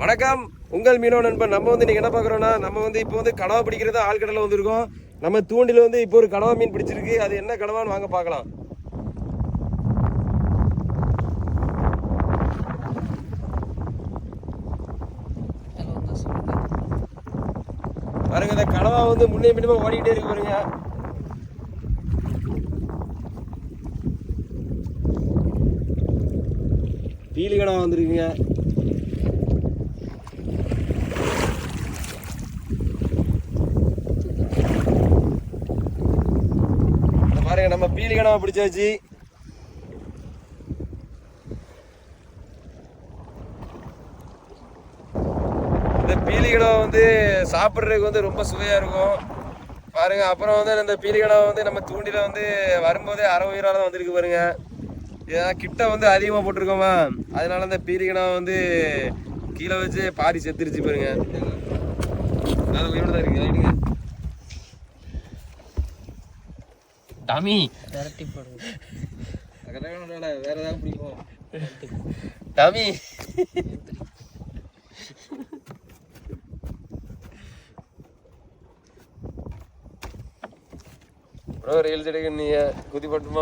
வணக்கம், உங்கள் மீனவ நண்பன். நம்ம வந்து இன்னைக்கு என்ன பார்க்குறோம்னா, நம்ம வந்து இப்போ வந்து கனவா பிடிக்கிறது ஆழ்கடலில் வந்திருக்கோம். நம்ம தூண்டில் வந்து இப்போ ஒரு கனவா மீன் பிடிச்சிருக்கு. அது என்ன கனவான்னு வாங்க பார்க்கலாம். பாருங்க, இந்த கனவா வந்து முன்னே பின்னமா ஓடிக்கிட்டே இருக்கு பாருங்க. பீலி கனவா வந்துருக்குங்க. பாருங்க, நம்ம பீலி கனவா பிடிச்சாச்சு. இந்த பீலி கனவா வந்து சாப்பிட்றதுக்கு வந்து ரொம்ப சுவையா இருக்கும் பாருங்க. அப்புறம் வந்து இந்த பீலி கனவா வந்து நம்ம தூண்டில வந்து வரும்போதே அரை உயிரால தான் வந்திருக்கு பாருங்க. ஏன்னா கிட்ட வந்து அதிகமாக போட்டிருக்கோமா, அதனால இந்த பீலி கனவா வந்து கீழே வச்சு பாதி செத்துருச்சு பாருங்க. அது உயிரோட தான் இருக்கு. டாமி விரட்டி போடுங்க. வேற ஏதாவது பிடிக்கும் டாமி. ப்ரோ ரீல்ஸ் எடுக்க நீ குதி பட்டுமா?